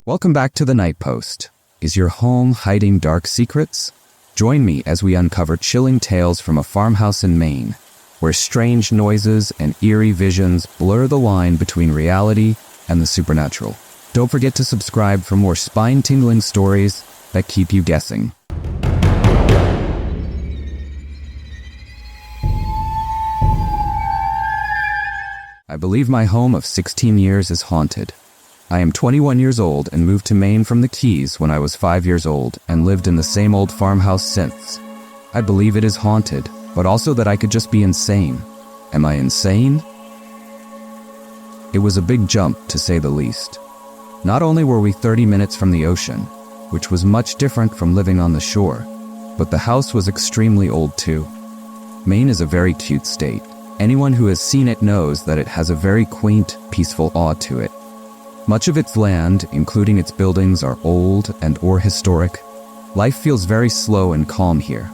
Welcome back to the Night Post. Is your home hiding dark secrets? Join me as we uncover chilling tales from a farmhouse in Maine, where strange noises and eerie visions blur the line between reality and the supernatural. Don't forget to subscribe for more spine-tingling stories that keep you guessing. I believe my home of 16 years is haunted. I am 21 years old and moved to Maine from the Keys when I was 5 years old and lived in the same old farmhouse since. I believe it is haunted, but also that I could just be insane. Am I insane? It was a big jump, to say the least. Not only were we 30 minutes from the ocean, which was much different from living on the shore, but the house was extremely old too. Maine is a very cute state. Anyone who has seen it knows that it has a very quaint, peaceful awe to it. Much of its land, including its buildings, are old and/or historic. Life feels very slow and calm here,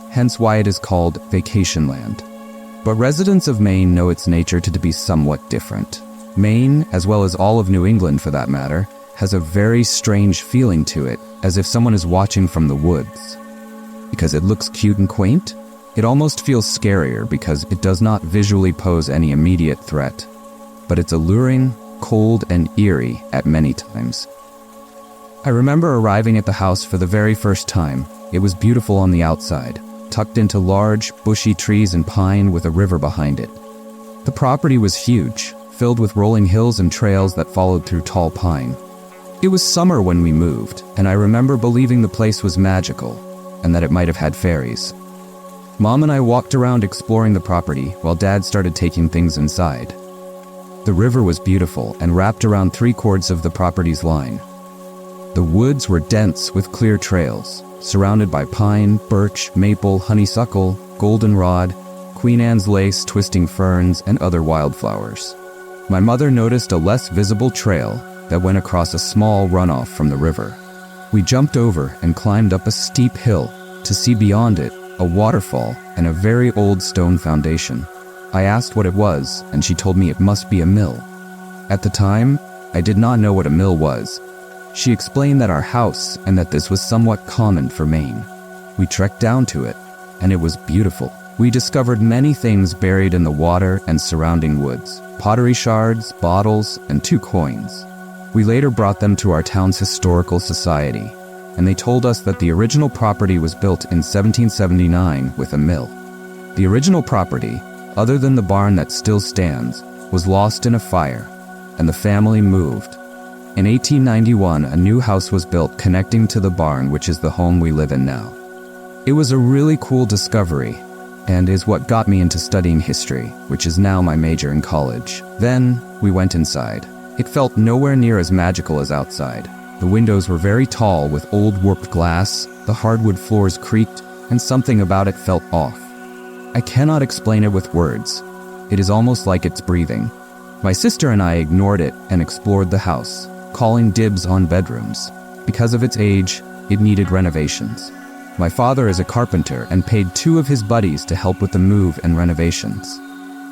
hence why it is called vacation land. But residents of Maine know its nature to be somewhat different. Maine, as well as all of New England for that matter, has a very strange feeling to it, as if someone is watching from the woods. Because it looks cute and quaint, it almost feels scarier because it does not visually pose any immediate threat. But it's alluring, cold, and eerie at many times. I remember arriving at the house for the very first time. It was beautiful on the outside, tucked into large, bushy trees and pine with a river behind it. The property was huge, filled with rolling hills and trails that followed through tall pine. It was summer when we moved, and I remember believing the place was magical, and that it might have had fairies. Mom and I walked around exploring the property while Dad started taking things inside. The river was beautiful and wrapped around 3/4 of the property's line. The woods were dense with clear trails, surrounded by pine, birch, maple, honeysuckle, goldenrod, Queen Anne's lace, twisting ferns, and other wildflowers. My mother noticed a less visible trail that went across a small runoff from the river. We jumped over and climbed up a steep hill to see beyond it a waterfall and a very old stone foundation. I asked what it was, and she told me it must be a mill. At the time, I did not know what a mill was. She explained that our house and that this was somewhat common for Maine. We trekked down to it, and it was beautiful. We discovered many things buried in the water and surrounding woods: pottery shards, bottles, and 2 coins. We later brought them to our town's historical society, and they told us that the original property was built in 1779 with a mill. The original property, other than the barn that still stands, was lost in a fire, and the family moved. In 1891, a new house was built connecting to the barn, which is the home we live in now. It was a really cool discovery, and is what got me into studying history, which is now my major in college. Then, we went inside. It felt nowhere near as magical as outside. The windows were very tall with old warped glass, the hardwood floors creaked, and something about it felt off. I cannot explain it with words. It is almost like it's breathing. My sister and I ignored it and explored the house, calling dibs on bedrooms. Because of its age, it needed renovations. My father is a carpenter and paid 2 of his buddies to help with the move and renovations.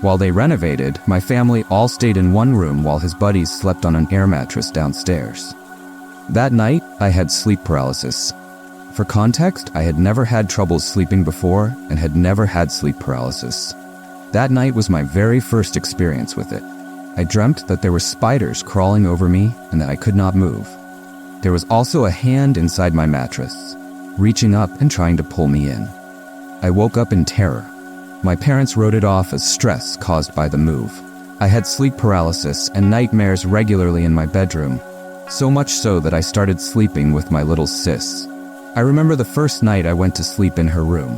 While they renovated, my family all stayed in one room while his buddies slept on an air mattress downstairs. That night, I had sleep paralysis. For context, I had never had trouble sleeping before and had never had sleep paralysis. That night was my very first experience with it. I dreamt that there were spiders crawling over me and that I could not move. There was also a hand inside my mattress, reaching up and trying to pull me in. I woke up in terror. My parents wrote it off as stress caused by the move. I had sleep paralysis and nightmares regularly in my bedroom, so much so that I started sleeping with my little sis. I remember the first night I went to sleep in her room.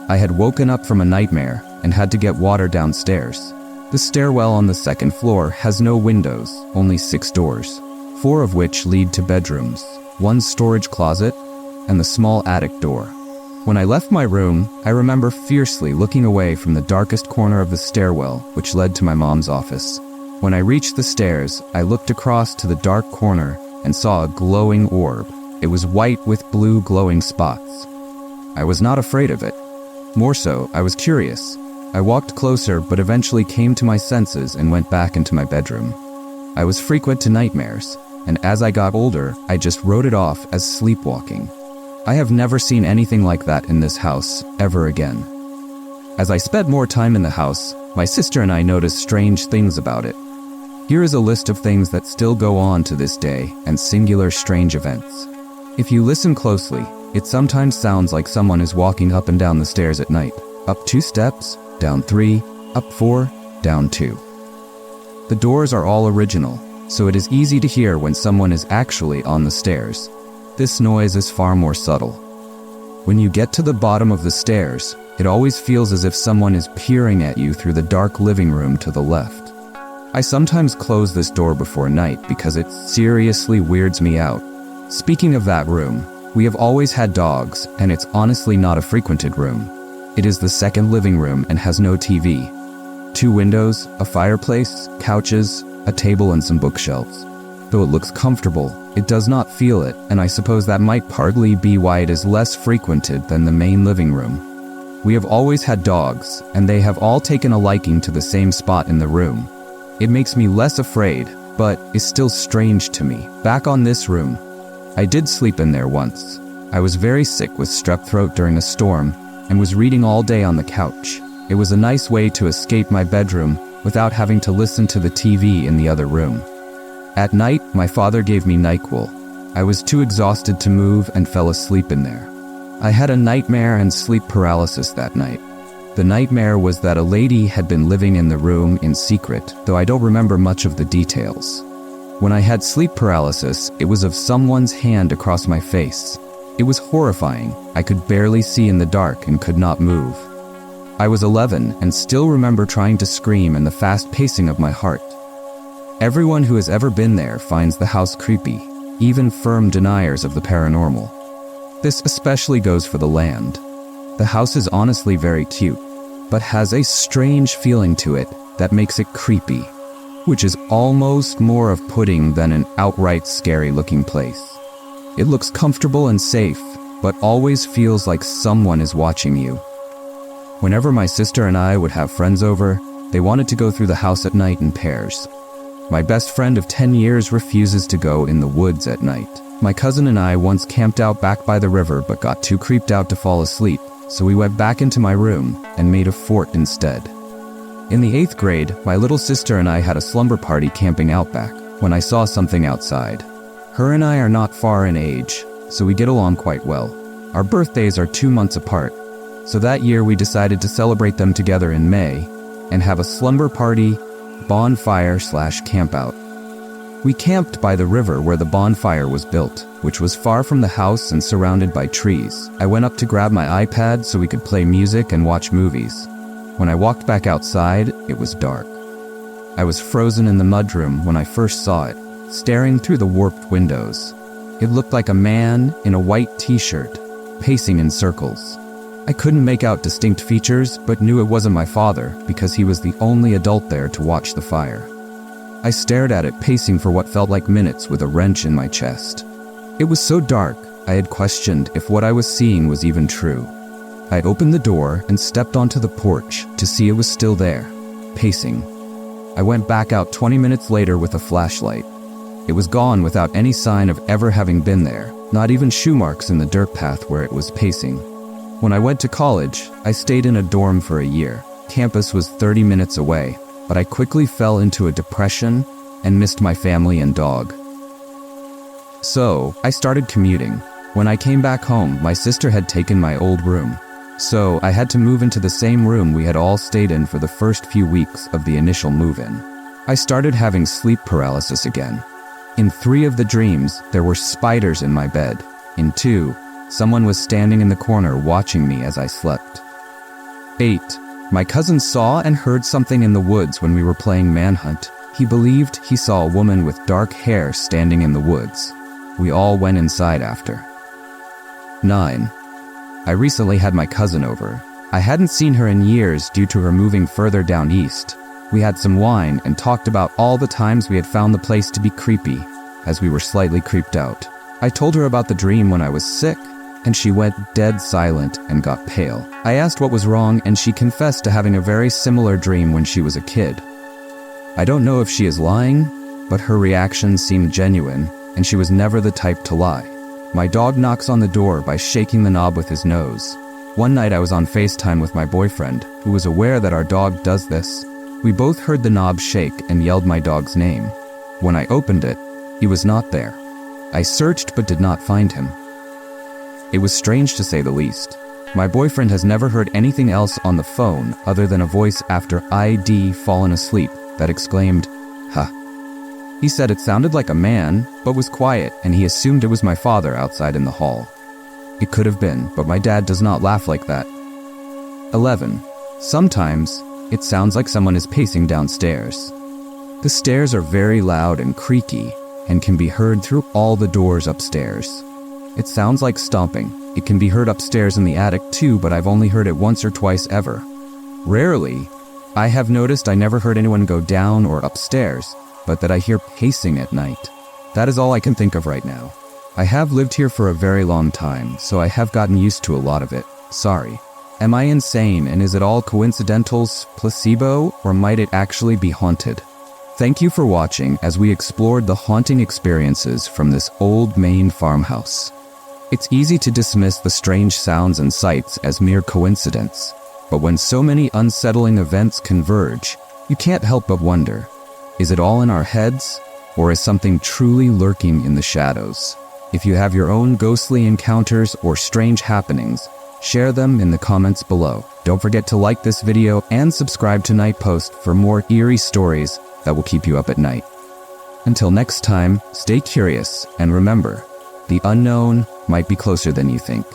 I had woken up from a nightmare and had to get water downstairs. The stairwell on the 2nd floor has no windows, only 6 doors, 4 of which lead to bedrooms, 1 storage closet, and the small attic door. When I left my room, I remember fiercely looking away from the darkest corner of the stairwell, which led to my mom's office. When I reached the stairs, I looked across to the dark corner and saw a glowing orb. It was white with blue glowing spots. I was not afraid of it. More so, I was curious. I walked closer but eventually came to my senses and went back into my bedroom. I was frequent to nightmares, and as I got older, I just wrote it off as sleepwalking. I have never seen anything like that in this house ever again. As I spent more time in the house, my sister and I noticed strange things about it. Here is a list of things that still go on to this day and singular strange events. If you listen closely, it sometimes sounds like someone is walking up and down the stairs at night. Up 2 steps, down 3, up 4, down 2. The doors are all original, so it is easy to hear when someone is actually on the stairs. This noise is far more subtle. When you get to the bottom of the stairs, it always feels as if someone is peering at you through the dark living room to the left. I sometimes close this door before night because it seriously weirds me out. Speaking of that room, we have always had dogs, and it's honestly not a frequented room. It is the second living room and has no TV. 2 windows, a fireplace, couches, a table and some bookshelves. Though it looks comfortable, it does not feel it, and I suppose that might partly be why it is less frequented than the main living room. We have always had dogs, and they have all taken a liking to the same spot in the room. It makes me less afraid, but is still strange to me. Back on this room, I did sleep in there once. I was very sick with strep throat during a storm, and was reading all day on the couch. It was a nice way to escape my bedroom without having to listen to the TV in the other room. At night, my father gave me NyQuil. I was too exhausted to move and fell asleep in there. I had a nightmare and sleep paralysis that night. The nightmare was that a lady had been living in the room in secret, though I don't remember much of the details. When I had sleep paralysis, it was of someone's hand across my face. It was horrifying. I could barely see in the dark and could not move. I was 11 and still remember trying to scream and the fast pacing of my heart. Everyone who has ever been there finds the house creepy, even firm deniers of the paranormal. This especially goes for the land. The house is honestly very cute, but has a strange feeling to it that makes it creepy, which is almost more of pudding than an outright scary looking place. It looks comfortable and safe, but always feels like someone is watching you. Whenever my sister and I would have friends over, they wanted to go through the house at night in pairs. My best friend of 10 years refuses to go in the woods at night. My cousin and I once camped out back by the river but got too creeped out to fall asleep, so we went back into my room and made a fort instead. In the 8th grade, my little sister and I had a slumber party camping out back when I saw something outside. Her and I are not far in age, so we get along quite well. Our birthdays are 2 months apart, so that year we decided to celebrate them together in May and have a slumber party, bonfire/camp out. We camped by the river where the bonfire was built, which was far from the house and surrounded by trees. I went up to grab my iPad so we could play music and watch movies. When I walked back outside, it was dark. I was frozen in the mudroom when I first saw it, staring through the warped windows. It looked like a man in a white t-shirt, pacing in circles. I couldn't make out distinct features, but knew it wasn't my father because he was the only adult there to watch the fire. I stared at it, pacing for what felt like minutes with a wrench in my chest. It was so dark, I had questioned if what I was seeing was even true. I opened the door and stepped onto the porch to see it was still there, pacing. I went back out 20 minutes later with a flashlight. It was gone without any sign of ever having been there, not even shoe marks in the dirt path where it was pacing. When I went to college, I stayed in a dorm for a year. Campus was 30 minutes away, but I quickly fell into a depression and missed my family and dog. So, I started commuting. When I came back home, my sister had taken my old room. So, I had to move into the same room we had all stayed in for the first few weeks of the initial move-in. I started having sleep paralysis again. In 3 of the dreams, there were spiders in my bed. In 2, someone was standing in the corner watching me as I slept. 8. My cousin saw and heard something in the woods when we were playing manhunt. He believed he saw a woman with dark hair standing in the woods. We all went inside after. 9. I recently had my cousin over. I hadn't seen her in years due to her moving further down east. We had some wine and talked about all the times we had found the place to be creepy, as we were slightly creeped out. I told her about the dream when I was sick, and she went dead silent and got pale. I asked what was wrong, and she confessed to having a very similar dream when she was a kid. I don't know if she is lying, but her reaction seemed genuine, and she was never the type to lie. My dog knocks on the door by shaking the knob with his nose. One night I was on FaceTime with my boyfriend, who was aware that our dog does this. We both heard the knob shake and yelled my dog's name. When I opened it, he was not there. I searched but did not find him. It was strange to say the least. My boyfriend has never heard anything else on the phone other than a voice after I'd fallen asleep that exclaimed, "Huh." He said it sounded like a man, but was quiet, and he assumed it was my father outside in the hall. It could have been, but my dad does not laugh like that. 11. Sometimes, it sounds like someone is pacing downstairs. The stairs are very loud and creaky, and can be heard through all the doors upstairs. It sounds like stomping. It can be heard upstairs in the attic too, but I've only heard it once or twice ever. Rarely, I have noticed I never heard anyone go down or upstairs, but that I hear pacing at night. That is all I can think of right now. I have lived here for a very long time, so I have gotten used to a lot of it. Sorry. Am I insane, and is it all coincidentals, placebo, or might it actually be haunted? Thank you for watching as we explored the haunting experiences from this old Maine farmhouse. It's easy to dismiss the strange sounds and sights as mere coincidence, but when so many unsettling events converge, you can't help but wonder, is it all in our heads, or is something truly lurking in the shadows? If you have your own ghostly encounters or strange happenings, share them in the comments below. Don't forget to like this video and subscribe to Night Post for more eerie stories that will keep you up at night. Until next time, stay curious and remember, the unknown might be closer than you think.